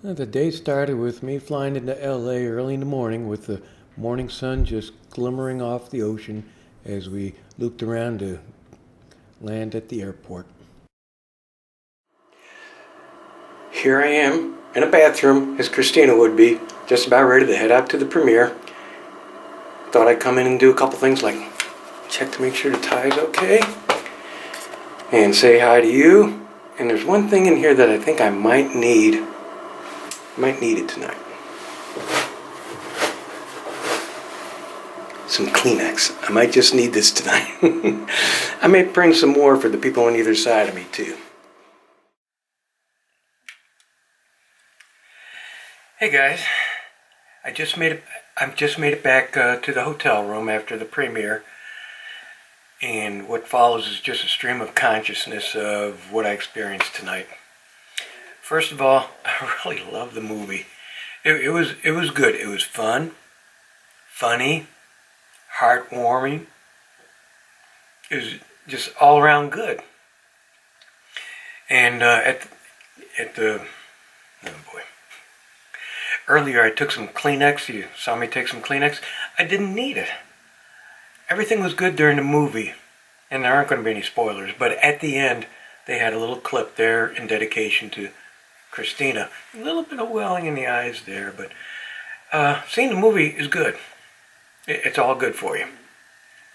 The day started with me flying into LA early in the morning with the morning sun just glimmering off the ocean as we looped around to land at the airport. Here I am in a bathroom, as Christina would be, just about ready to head out to the premiere. Thought I'd come in and do a couple things like check to make sure the tie's okay and say hi to you. And there's one thing in here that I think I might need. Might need it tonight. Some Kleenex. I might just need this tonight. I may bring some more for the people on either side of me too. Hey guys, I've just made it back to the hotel room after the premiere, and what follows is just a stream of consciousness of what I experienced tonight. First of all, I really love the movie. It was good. It was fun, funny, heartwarming. It was just all around good. And at the oh boy. Earlier I took some Kleenex. You saw me take some Kleenex. I didn't need it. Everything was good during the movie, and there aren't going to be any spoilers, but at the end they had a little clip there in dedication to Christina. A little bit of welling in the eyes there, but seeing the movie is good. It's all good for you,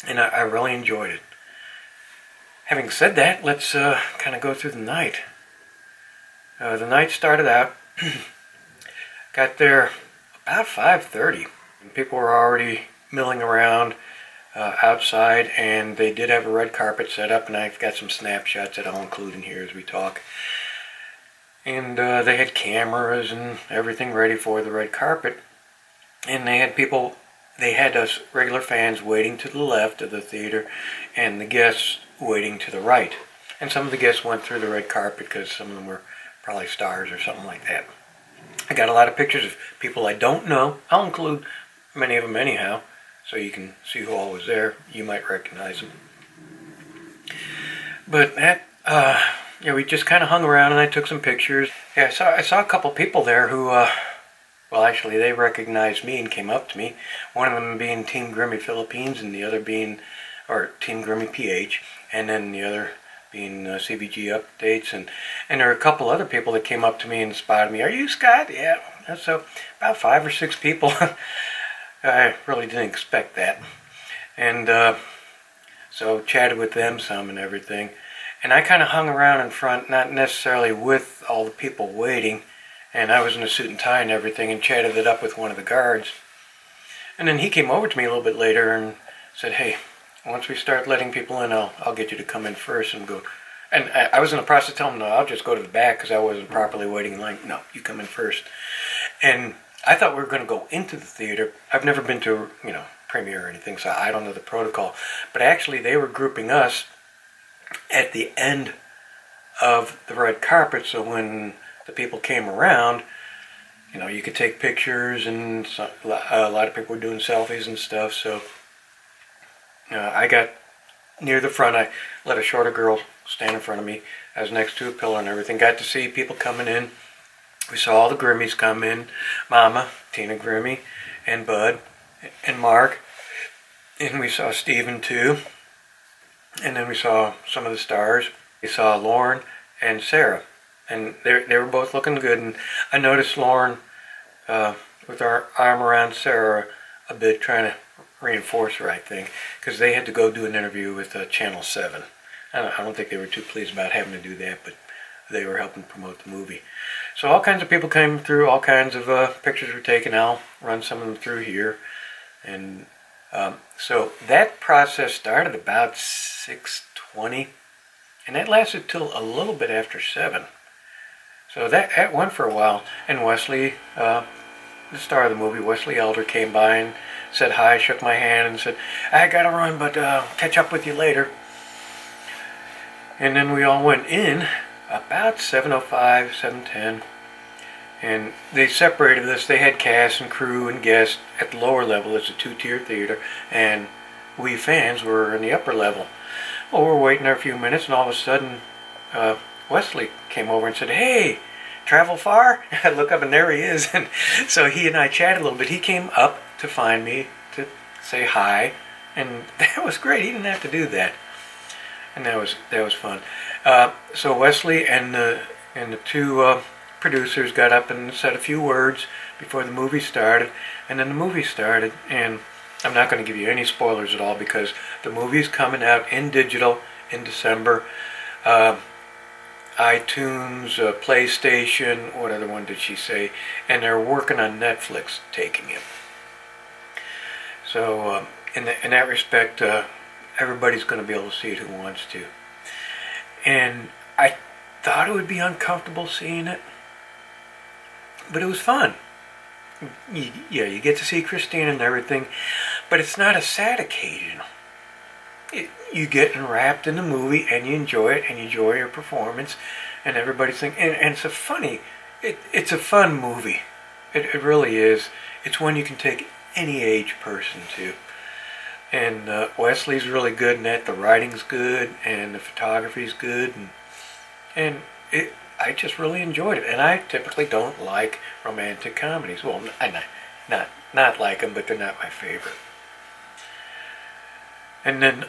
and I really enjoyed it. Having said that, let's kind of go through the night. The night started out, got there about 5:30, and people were already milling around outside, and they did have a red carpet set up, and I've got some snapshots that I'll include in here as we talk. And they had cameras and everything ready for the red carpet, and they had us regular fans waiting to the left of the theater, and the guests waiting to the right. And some of the guests went through the red carpet because some of them were probably stars or something like that. I got a lot of pictures of people I don't know. I'll include many of them anyhow, so you can see who all was there. You might recognize them. But that, we just kind of hung around, and I took some pictures. Yeah, I saw a couple people there who, well, actually, they recognized me and came up to me. One of them being Team Grimmie Philippines, and the other being, or Team Grimmie PH, and then the other being CBG Updates, and there were a couple other people that came up to me and spotted me. Are you Scott? Yeah. So about 5 or 6 people. I really didn't expect that. And so chatted with them some and everything. And I kind of hung around in front, not necessarily with all the people waiting. And I was in a suit and tie and everything, and chatted it up with one of the guards. And then he came over to me a little bit later and said, hey, once we start letting people in, I'll get you to come in first and go. And I was in the process of telling him, no, I'll just go to the back because I wasn't properly waiting in line. No, you come in first. And I thought we were going to go into the theater. I've never been to, premiere or anything, so I don't know the protocol. But actually, they were grouping us at the end of the red carpet, so when the people came around, you could take pictures, and a lot of people were doing selfies and stuff. So I got near the front. I let a shorter girl stand in front of me. I was next to a pillar and everything. Got to see people coming in. We saw all the Grimmies come in. Mama, Tina Grimmie, and Bud, and Mark. And we saw Steven too. And then we saw some of the stars. We saw Lauren and Sarah. And they were both looking good. And I noticed Lauren with our arm around Sarah a bit, trying to reinforce her, I think, because they had to go do an interview with Channel 7. I don't think they were too pleased about having to do that, but they were helping promote the movie. So all kinds of people came through, all kinds of pictures were taken. I'll run some of them through here. And so that process started about 6:20, and that lasted till a little bit after 7. So that went for a while. And Wesley, the star of the movie, Wesley Elder, came by and said hi, shook my hand, and said, I gotta run, but catch up with you later. And then we all went in about 7:05, 7:10, and they separated us. They had cast and crew and guests at the lower level. It's a 2-tier theater, and we fans were in the upper level. Well, we're waiting there a few minutes, and all of a sudden, Wesley came over and said, hey, travel far? I look up and there he is. And so he and I chatted a little bit. He came up to find me to say hi, and that was great. He didn't have to do that, and that was fun. So Wesley and the two producers got up and said a few words before the movie started, and then the movie started. And I'm not going to give you any spoilers at all because the movie's coming out in digital in December. iTunes, PlayStation, what other one did she say? And they're working on Netflix taking it. So in that respect, everybody's going to be able to see it who wants to. And I thought it would be uncomfortable seeing it, but it was fun. You get to see Christina and everything, but it's not a sad occasion. You get wrapped in the movie and you enjoy it and you enjoy your performance and everybody's thinking, and it's a fun movie. It really is. It's one you can take any age person to. And Wesley's really good in that. The writing's good and the photography's good, and I just really enjoyed it. And I typically don't like romantic comedies. Well, I not like them, but they're not my favorite. And then,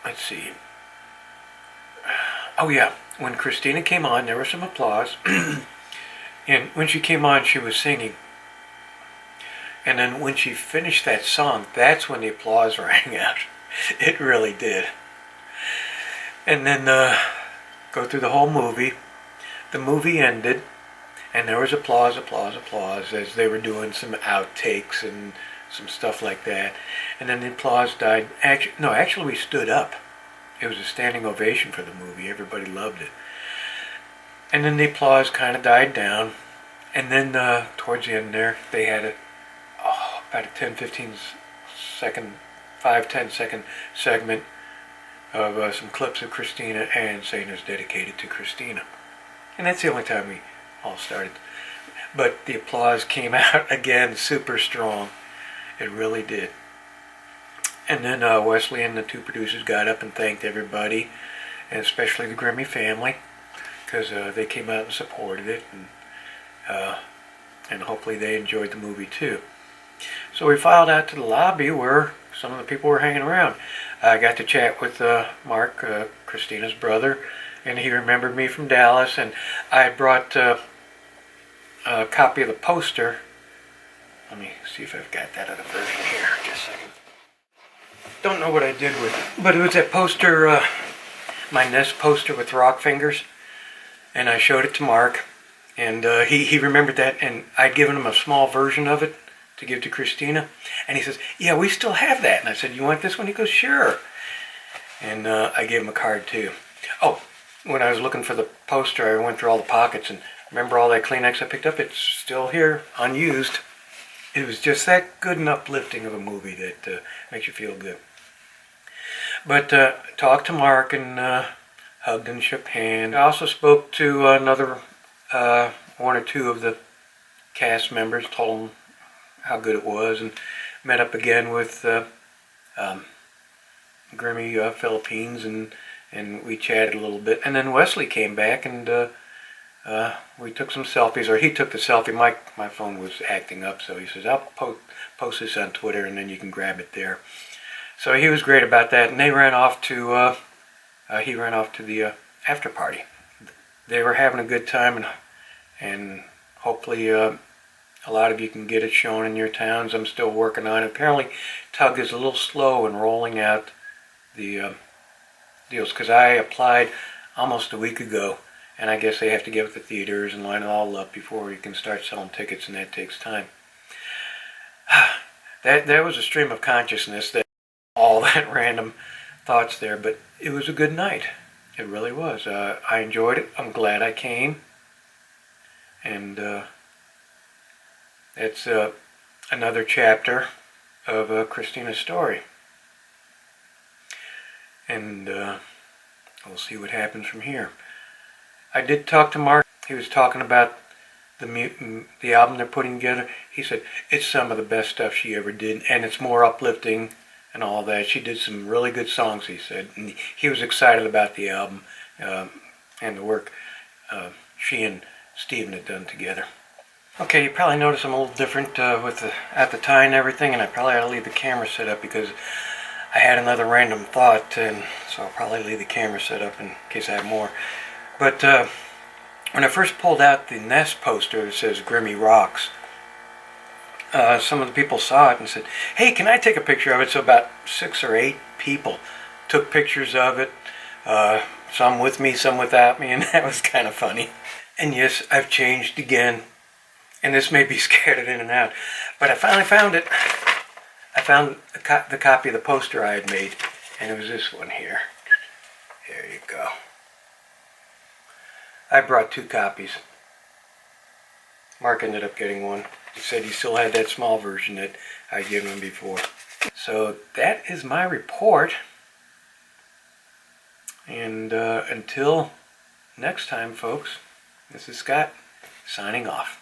let's see. Oh yeah, when Christina came on, there was some applause. And when she came on, she was singing. And then when she finished that song, that's when the applause rang out. It really did. And then go through the whole movie. The movie ended, and there was applause as they were doing some outtakes and some stuff like that. And then the applause died. Actually we stood up. It was a standing ovation for the movie. Everybody loved it. And then the applause kind of died down. And then towards the end there, they had about a 10-15 second, 5-10 second segment of some clips of Christina and saying it was dedicated to Christina. And that's the only time we all started. But the applause came out again super strong. It really did. And then Wesley and the two producers got up and thanked everybody, and especially the Grimmie family, because they came out and supported it, and hopefully they enjoyed the movie too. So we filed out to the lobby where some of the people were hanging around. I got to chat with Mark, Christina's brother, and he remembered me from Dallas, and I brought a copy of the poster. Let me see if I've got that other version here. Just a second. Don't know what I did with it, but it was that poster, my Nest poster with rock fingers, and I showed it to Mark, and he remembered that, and I'd given him a small version of it to give to Christina, and he says, yeah, we still have that. And I said, you want this one? He goes, sure. And I gave him a card too. Oh, when I was looking for the poster, I went through all the pockets, and remember all that Kleenex I picked up? It's still here, unused. It was just that good and uplifting of a movie that makes you feel good. But talked to Mark and hugged and shook hands. I also spoke to another one or two of the cast members, told them how good it was, and met up again with Grimmie Philippines, and we chatted a little bit. And then Wesley came back, and we took some selfies, or he took the selfie. My phone was acting up, so he says, I'll post this on Twitter, and then you can grab it there. So he was great about that, and they ran off to he ran off to the after party. They were having a good time, and hopefully a lot of you can get it shown in your towns. I'm still working on it. Apparently Tug is a little slow in rolling out the deals, because I applied almost a week ago, and I guess they have to get with the theaters and line it all up before you can start selling tickets, and that takes time. That was a stream of consciousness, that all that random thoughts there, but it was a good night. It really was. I enjoyed it. I'm glad I came, and it's another chapter of Christina's story, and we'll see what happens from here. I did talk to Mark. He was talking about the album they're putting together. He said it's some of the best stuff she ever did, and it's more uplifting and all that. She did some really good songs, he said, and he was excited about the album and the work. she and Steven had done together. Okay, you probably notice I'm a little different at the tie and everything, and I probably ought to leave the camera set up because I had another random thought, and so I'll probably leave the camera set up in case I have more. But when I first pulled out the Nest poster that says Grimmie Rocks, some of the people saw it and said, "Hey, can I take a picture of it?" So about 6 or 8 people took pictures of it, some with me, some without me, and that was kind of funny. And yes, I've changed again, and this may be scattered in and out, but I finally found it. I found the copy of the poster I had made, and it was this one here. There you go. I brought 2 copies. Mark ended up getting one. He said he still had that small version that I'd given him before. So that is my report. And until next time, folks, this is Scott, signing off.